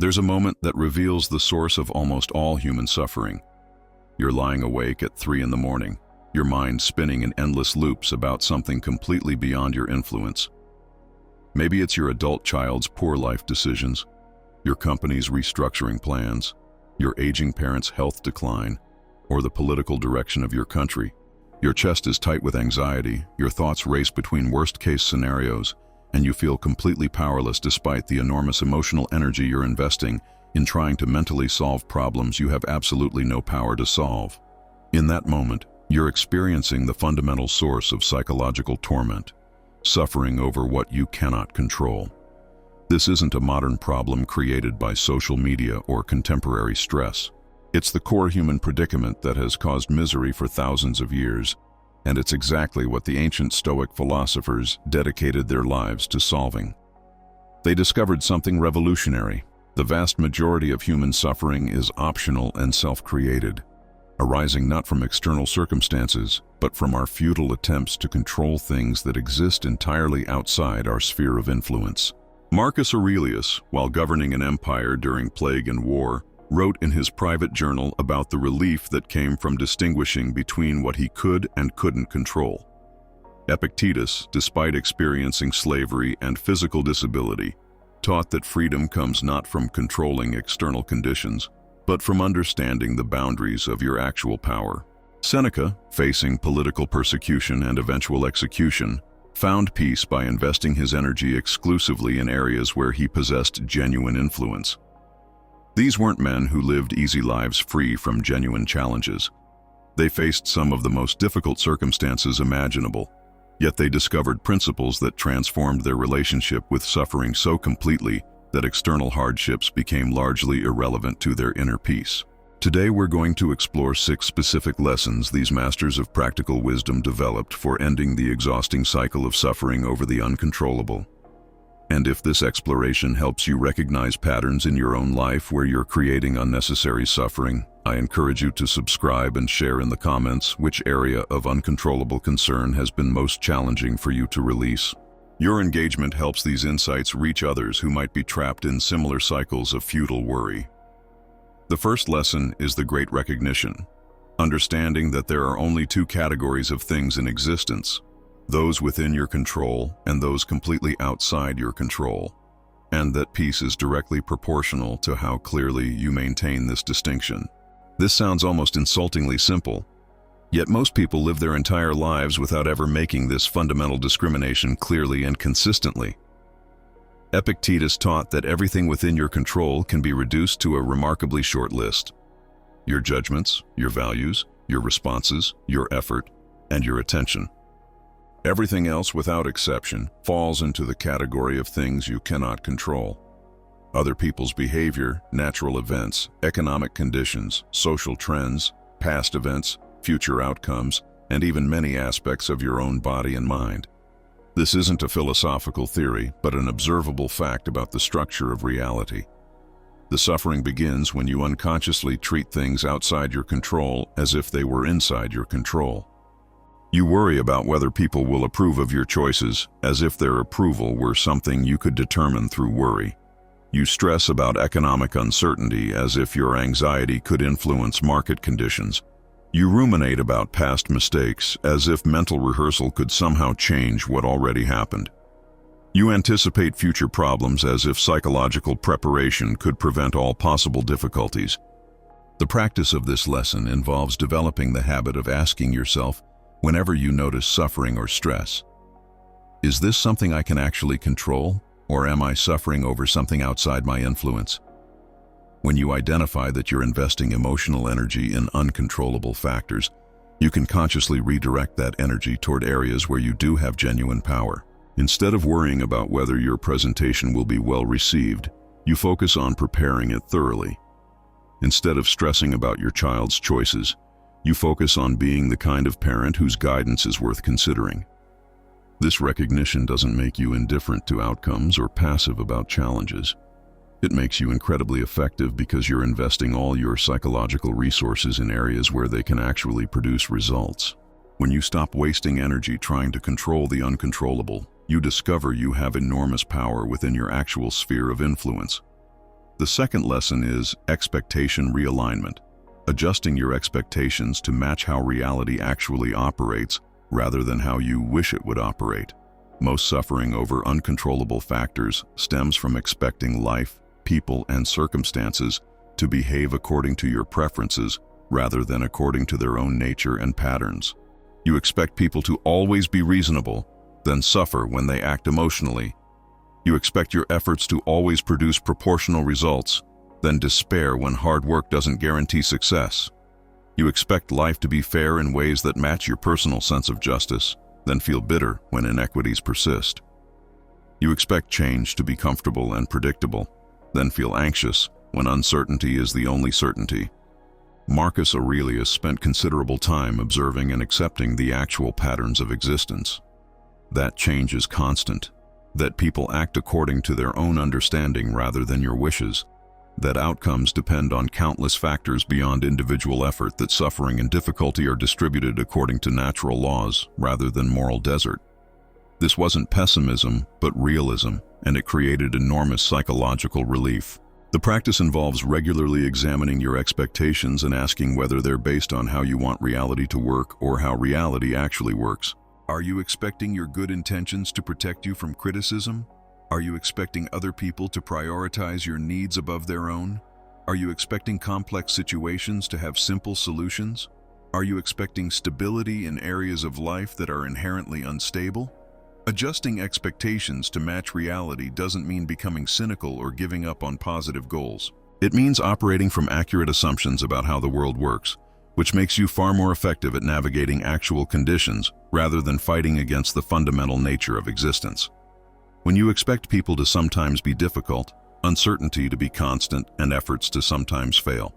There's a moment that reveals the source of almost all human suffering. You're lying awake at 3 in the morning, your mind spinning in endless loops about something completely beyond your influence. Maybe it's your adult child's poor life decisions, your company's restructuring plans, your aging parents' health decline, or the political direction of your country. Your chest is tight with anxiety, your thoughts race between worst-case scenarios, and you feel completely powerless despite the enormous emotional energy you're investing in trying to mentally solve problems you have absolutely no power to solve. In that moment, you're experiencing the fundamental source of psychological torment, suffering over what you cannot control. This isn't a modern problem created by social media or contemporary stress. It's the core human predicament that has caused misery for thousands of years, and it's exactly what the ancient Stoic philosophers dedicated their lives to solving. They discovered something revolutionary. The vast majority of human suffering is optional and self-created, arising not from external circumstances, but from our futile attempts to control things that exist entirely outside our sphere of influence. Marcus Aurelius, while governing an empire during plague and war, wrote in his private journal about the relief that came from distinguishing between what he could and couldn't control. Epictetus, despite experiencing slavery and physical disability, taught that freedom comes not from controlling external conditions, but from understanding the boundaries of your actual power. Seneca, facing political persecution and eventual execution, found peace by investing his energy exclusively in areas where he possessed genuine influence. These weren't men who lived easy lives free from genuine challenges. They faced some of the most difficult circumstances imaginable, yet they discovered principles that transformed their relationship with suffering so completely that external hardships became largely irrelevant to their inner peace. Today we're going to explore 6 specific lessons these masters of practical wisdom developed for ending the exhausting cycle of suffering over the uncontrollable. And if this exploration helps you recognize patterns in your own life where you're creating unnecessary suffering, I encourage you to subscribe and share in the comments which area of uncontrollable concern has been most challenging for you to release. Your engagement helps these insights reach others who might be trapped in similar cycles of futile worry. The first lesson is the great recognition, understanding that there are only 2 categories of things in existence: those within your control and those completely outside your control, and that peace is directly proportional to how clearly you maintain this distinction. This sounds almost insultingly simple, yet most people live their entire lives without ever making this fundamental discrimination clearly and consistently. Epictetus taught that everything within your control can be reduced to a remarkably short list: your judgments, your values, your responses, your effort, and your attention. Everything else, without exception, falls into the category of things you cannot control. Other people's behavior, natural events, economic conditions, social trends, past events, future outcomes, and even many aspects of your own body and mind. This isn't a philosophical theory, but an observable fact about the structure of reality. The suffering begins when you unconsciously treat things outside your control as if they were inside your control. You worry about whether people will approve of your choices, as if their approval were something you could determine through worry. You stress about economic uncertainty as if your anxiety could influence market conditions. You ruminate about past mistakes as if mental rehearsal could somehow change what already happened. You anticipate future problems as if psychological preparation could prevent all possible difficulties. The practice of this lesson involves developing the habit of asking yourself, whenever you notice suffering or stress, is this something I can actually control, or am I suffering over something outside my influence? When you identify that you're investing emotional energy in uncontrollable factors, you can consciously redirect that energy toward areas where you do have genuine power. Instead of worrying about whether your presentation will be well received, you focus on preparing it thoroughly. Instead of stressing about your child's choices, you focus on being the kind of parent whose guidance is worth considering. This recognition doesn't make you indifferent to outcomes or passive about challenges. It makes you incredibly effective because you're investing all your psychological resources in areas where they can actually produce results. When you stop wasting energy trying to control the uncontrollable, you discover you have enormous power within your actual sphere of influence. The second lesson is expectation realignment, adjusting your expectations to match how reality actually operates rather than how you wish it would operate. Most suffering over uncontrollable factors stems from expecting life, people, and circumstances to behave according to your preferences rather than according to their own nature and patterns. You expect people to always be reasonable, then suffer when they act emotionally. You expect your efforts to always produce proportional results, then despair when hard work doesn't guarantee success. You expect life to be fair in ways that match your personal sense of justice, then feel bitter when inequities persist. You expect change to be comfortable and predictable, then feel anxious when uncertainty is the only certainty. Marcus Aurelius spent considerable time observing and accepting the actual patterns of existence. That change is constant, that people act according to their own understanding rather than your wishes, that outcomes depend on countless factors beyond individual effort, that suffering and difficulty are distributed according to natural laws rather than moral desert. This wasn't pessimism, but realism, and it created enormous psychological relief. The practice involves regularly examining your expectations and asking whether they're based on how you want reality to work or how reality actually works. Are you expecting your good intentions to protect you from criticism? Are you expecting other people to prioritize your needs above their own? Are you expecting complex situations to have simple solutions? Are you expecting stability in areas of life that are inherently unstable? Adjusting expectations to match reality doesn't mean becoming cynical or giving up on positive goals. It means operating from accurate assumptions about how the world works, which makes you far more effective at navigating actual conditions rather than fighting against the fundamental nature of existence. When you expect people to sometimes be difficult, uncertainty to be constant, and efforts to sometimes fail.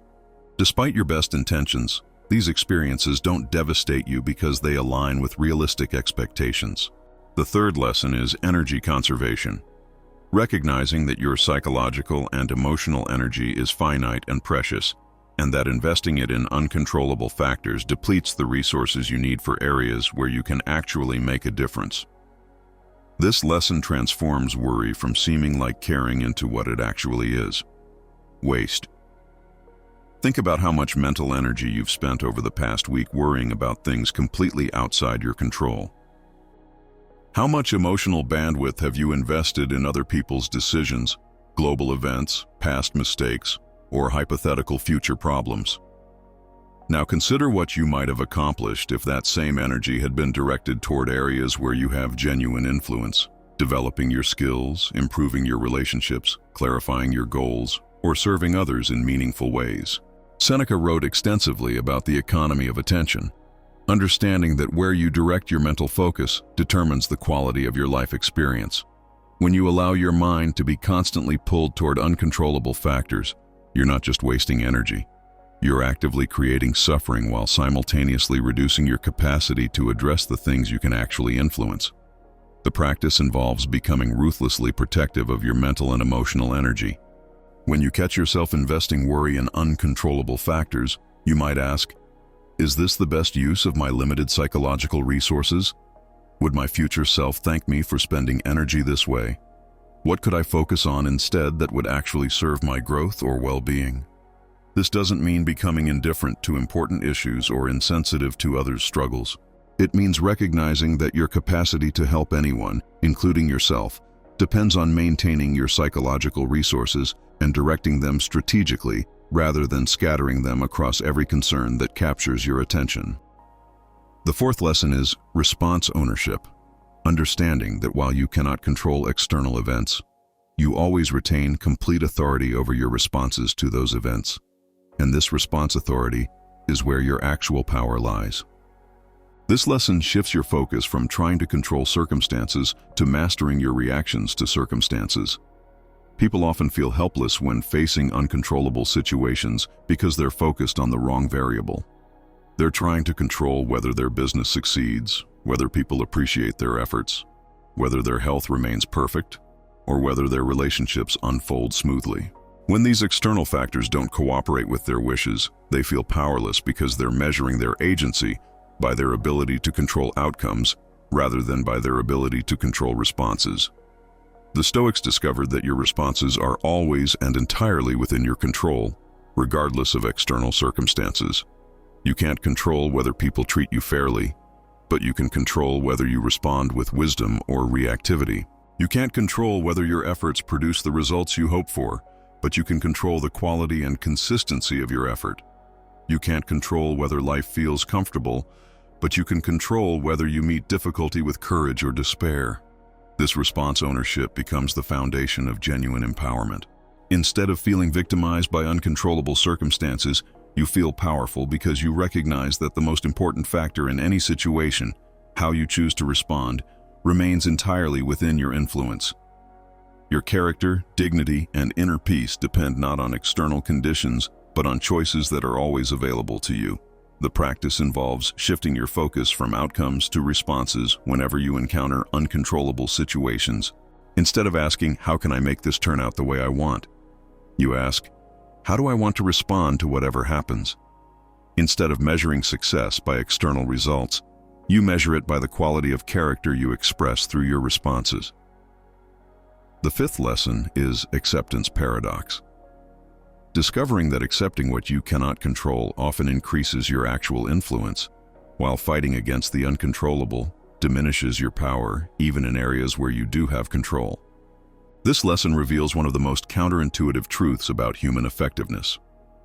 Despite your best intentions, these experiences don't devastate you because they align with realistic expectations. The third lesson is energy conservation. Recognizing that your psychological and emotional energy is finite and precious, and that investing it in uncontrollable factors depletes the resources you need for areas where you can actually make a difference. This lesson transforms worry from seeming like caring into what it actually is: waste. Think about how much mental energy you've spent over the past week worrying about things completely outside your control. How much emotional bandwidth have you invested in other people's decisions, global events, past mistakes, or hypothetical future problems? Now consider what you might have accomplished if that same energy had been directed toward areas where you have genuine influence, developing your skills, improving your relationships, clarifying your goals, or serving others in meaningful ways. Seneca wrote extensively about the economy of attention, understanding that where you direct your mental focus determines the quality of your life experience. When you allow your mind to be constantly pulled toward uncontrollable factors, you're not just wasting energy. You're actively creating suffering while simultaneously reducing your capacity to address the things you can actually influence. The practice involves becoming ruthlessly protective of your mental and emotional energy. When you catch yourself investing worry in uncontrollable factors, you might ask, is this the best use of my limited psychological resources? Would my future self thank me for spending energy this way? What could I focus on instead that would actually serve my growth or well-being? This doesn't mean becoming indifferent to important issues or insensitive to others' struggles. It means recognizing that your capacity to help anyone, including yourself, depends on maintaining your psychological resources and directing them strategically rather than scattering them across every concern that captures your attention. The fourth lesson is response ownership, understanding that while you cannot control external events, you always retain complete authority over your responses to those events. And this response authority is where your actual power lies. This lesson shifts your focus from trying to control circumstances to mastering your reactions to circumstances. People often feel helpless when facing uncontrollable situations because they're focused on the wrong variable. They're trying to control whether their business succeeds, whether people appreciate their efforts, whether their health remains perfect, or whether their relationships unfold smoothly. When these external factors don't cooperate with their wishes, they feel powerless because they're measuring their agency by their ability to control outcomes rather than by their ability to control responses. The Stoics discovered that your responses are always and entirely within your control, regardless of external circumstances. You can't control whether people treat you fairly, but you can control whether you respond with wisdom or reactivity. You can't control whether your efforts produce the results you hope for, but you can control the quality and consistency of your effort. You can't control whether life feels comfortable, but you can control whether you meet difficulty with courage or despair. This response ownership becomes the foundation of genuine empowerment. Instead of feeling victimized by uncontrollable circumstances, you feel powerful because you recognize that the most important factor in any situation, how you choose to respond, remains entirely within your influence. Your character, dignity, and inner peace depend not on external conditions, but on choices that are always available to you. The practice involves shifting your focus from outcomes to responses whenever you encounter uncontrollable situations. Instead of asking, "How can I make this turn out the way I want?" you ask, "How do I want to respond to whatever happens?" Instead of measuring success by external results, you measure it by the quality of character you express through your responses. The fifth lesson is acceptance paradox. Discovering that accepting what you cannot control often increases your actual influence, while fighting against the uncontrollable diminishes your power even in areas where you do have control. This lesson reveals one of the most counterintuitive truths about human effectiveness.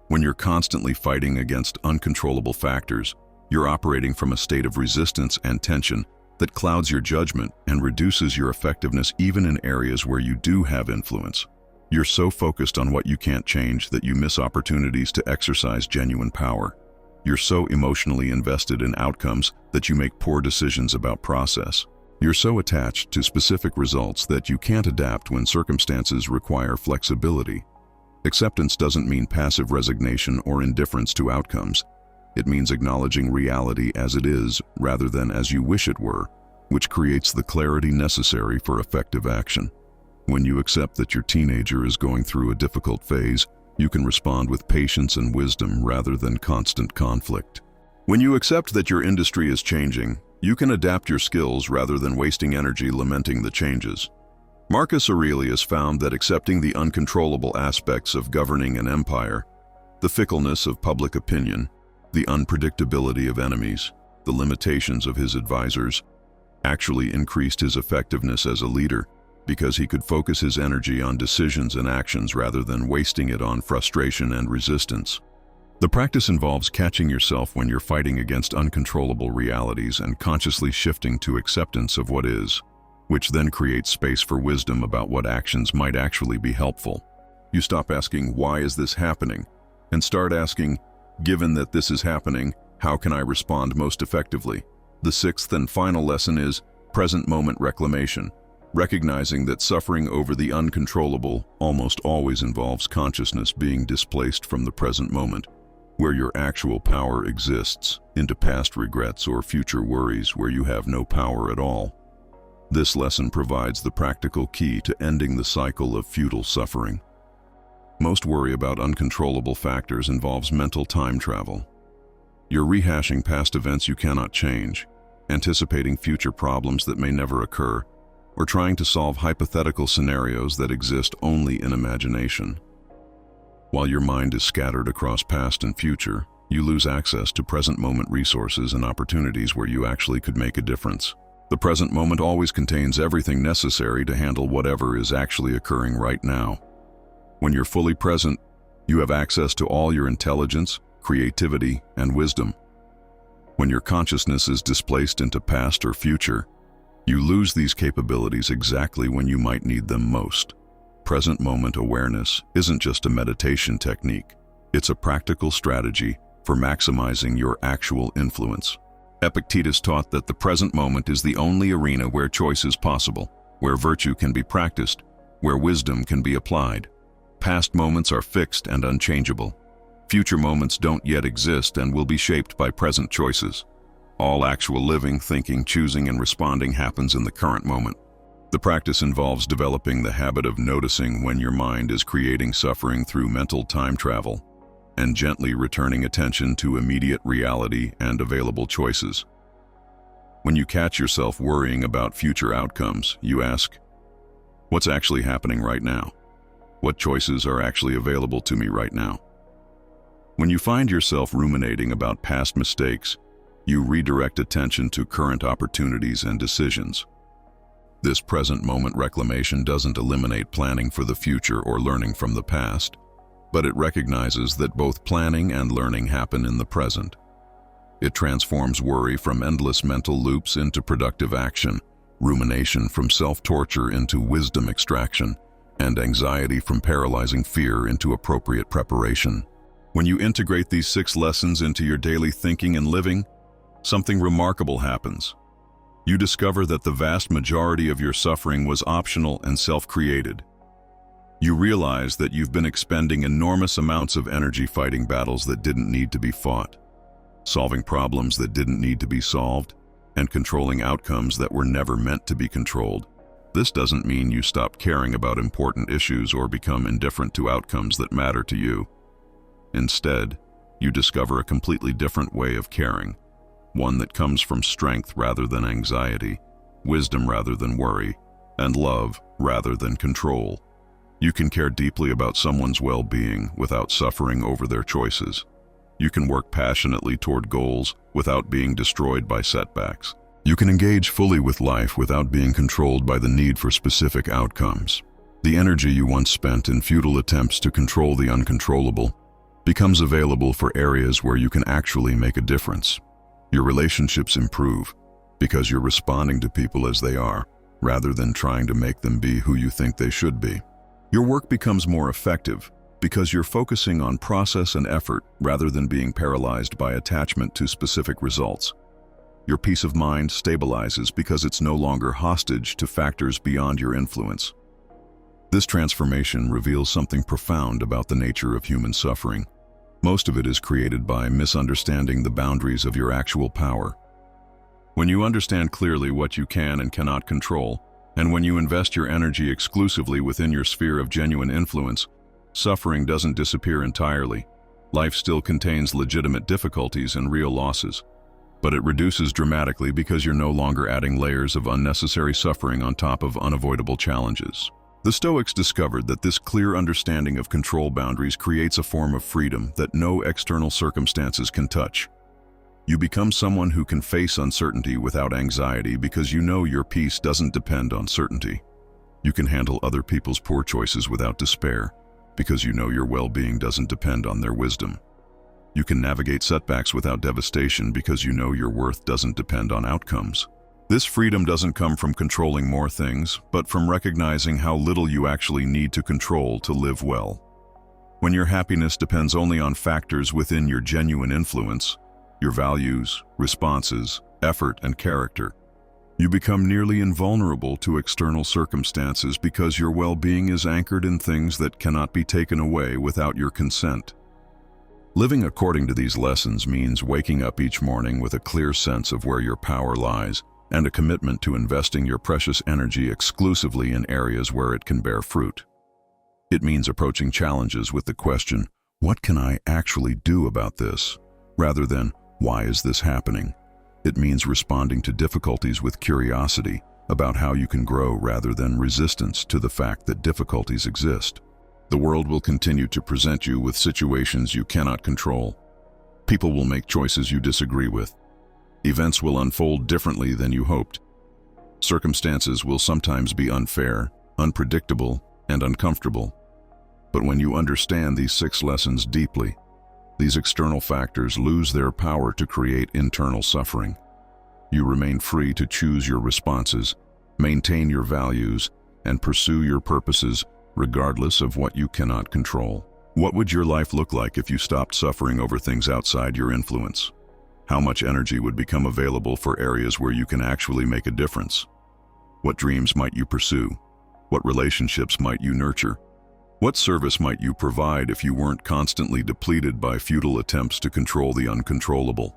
When you're constantly fighting against uncontrollable factors, you're operating from a state of resistance and tension that clouds your judgment and reduces your effectiveness even in areas where you do have influence. You're so focused on what you can't change that you miss opportunities to exercise genuine power. You're so emotionally invested in outcomes that you make poor decisions about process. You're so attached to specific results that you can't adapt when circumstances require flexibility. Acceptance doesn't mean passive resignation or indifference to outcomes. It means acknowledging reality as it is rather than as you wish it were, which creates the clarity necessary for effective action. When you accept that your teenager is going through a difficult phase, you can respond with patience and wisdom rather than constant conflict. When you accept that your industry is changing, you can adapt your skills rather than wasting energy lamenting the changes. Marcus Aurelius found that accepting the uncontrollable aspects of governing an empire, the fickleness of public opinion, the unpredictability of enemies, the limitations of his advisors, actually increased his effectiveness as a leader because he could focus his energy on decisions and actions rather than wasting it on frustration and resistance. The practice involves catching yourself when you're fighting against uncontrollable realities and consciously shifting to acceptance of what is, which then creates space for wisdom about what actions might actually be helpful. You stop asking, "Why is this happening?" and start asking, "Given that this is happening, how can I respond most effectively?" The sixth and final lesson is present moment reclamation. Recognizing that suffering over the uncontrollable almost always involves consciousness being displaced from the present moment, where your actual power exists, into past regrets or future worries where you have no power at all. This lesson provides the practical key to ending the cycle of futile suffering. Most worry about uncontrollable factors involves mental time travel. You're rehashing past events you cannot change, anticipating future problems that may never occur, or trying to solve hypothetical scenarios that exist only in imagination. While your mind is scattered across past and future, you lose access to present moment resources and opportunities where you actually could make a difference. The present moment always contains everything necessary to handle whatever is actually occurring right now. When you're fully present, you have access to all your intelligence, creativity, and wisdom. When your consciousness is displaced into past or future, you lose these capabilities exactly when you might need them most. Present moment awareness isn't just a meditation technique. It's a practical strategy for maximizing your actual influence. Epictetus taught that the present moment is the only arena where choice is possible, where virtue can be practiced, where wisdom can be applied. Past moments are fixed and unchangeable. Future moments don't yet exist and will be shaped by present choices. All actual living, thinking, choosing, and responding happens in the current moment. The practice involves developing the habit of noticing when your mind is creating suffering through mental time travel, and gently returning attention to immediate reality and available choices. When you catch yourself worrying about future outcomes, you ask, What's actually happening right now? What choices are actually available to me right now? When you find yourself ruminating about past mistakes, you redirect attention to current opportunities and decisions. This present moment reclamation doesn't eliminate planning for the future or learning from the past, but it recognizes that both planning and learning happen in the present. It transforms worry from endless mental loops into productive action, rumination from self-torture into wisdom extraction, and anxiety from paralyzing fear into appropriate preparation. When you integrate these 6 lessons into your daily thinking and living, something remarkable happens. You discover that the vast majority of your suffering was optional and self-created. You realize that you've been expending enormous amounts of energy fighting battles that didn't need to be fought, solving problems that didn't need to be solved, and controlling outcomes that were never meant to be controlled. This doesn't mean you stop caring about important issues or become indifferent to outcomes that matter to you. Instead, you discover a completely different way of caring, one that comes from strength rather than anxiety, wisdom rather than worry, and love rather than control. You can care deeply about someone's well-being without suffering over their choices. You can work passionately toward goals without being destroyed by setbacks. You can engage fully with life without being controlled by the need for specific outcomes. The energy you once spent in futile attempts to control the uncontrollable becomes available for areas where you can actually make a difference. Your relationships improve because you're responding to people as they are, rather than trying to make them be who you think they should be. Your work becomes more effective because you're focusing on process and effort rather than being paralyzed by attachment to specific results. Your peace of mind stabilizes because it's no longer hostage to factors beyond your influence. This transformation reveals something profound about the nature of human suffering. Most of it is created by misunderstanding the boundaries of your actual power. When you understand clearly what you can and cannot control, and when you invest your energy exclusively within your sphere of genuine influence, suffering doesn't disappear entirely. Life still contains legitimate difficulties and real losses, but it reduces dramatically because you're no longer adding layers of unnecessary suffering on top of unavoidable challenges. The Stoics discovered that this clear understanding of control boundaries creates a form of freedom that no external circumstances can touch. You become someone who can face uncertainty without anxiety because you know your peace doesn't depend on certainty. You can handle other people's poor choices without despair because you know your well-being doesn't depend on their wisdom. You can navigate setbacks without devastation because you know your worth doesn't depend on outcomes. This freedom doesn't come from controlling more things, but from recognizing how little you actually need to control to live well. When your happiness depends only on factors within your genuine influence, your values, responses, effort, and character, you become nearly invulnerable to external circumstances because your well-being is anchored in things that cannot be taken away without your consent. Living according to these lessons means waking up each morning with a clear sense of where your power lies and a commitment to investing your precious energy exclusively in areas where it can bear fruit. It means approaching challenges with the question, what can I actually do about this? Rather than, why is this happening? It means responding to difficulties with curiosity about how you can grow rather than resistance to the fact that difficulties exist. The world will continue to present you with situations you cannot control. People will make choices you disagree with. Events will unfold differently than you hoped. Circumstances will sometimes be unfair, unpredictable, and uncomfortable. But when you understand these 6 lessons deeply, these external factors lose their power to create internal suffering. You remain free to choose your responses, maintain your values, and pursue your purposes regardless of what you cannot control. What would your life look like if you stopped suffering over things outside your influence? How much energy would become available for areas where you can actually make a difference? What dreams might you pursue? What relationships might you nurture? What service might you provide if you weren't constantly depleted by futile attempts to control the uncontrollable?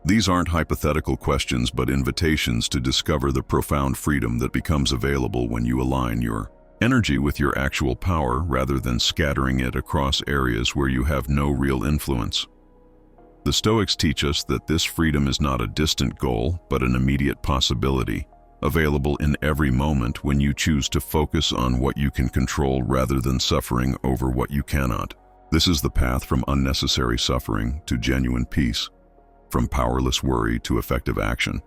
These aren't hypothetical questions, but invitations to discover the profound freedom that becomes available when you align your energy with your actual power rather than scattering it across areas where you have no real influence. The Stoics teach us that this freedom is not a distant goal, but an immediate possibility, available in every moment when you choose to focus on what you can control rather than suffering over what you cannot. This is the path from unnecessary suffering to genuine peace, from powerless worry to effective action,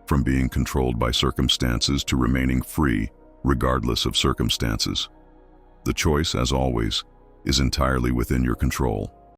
from being controlled by circumstances to remaining free, regardless of circumstances. The choice, as always, is entirely within your control.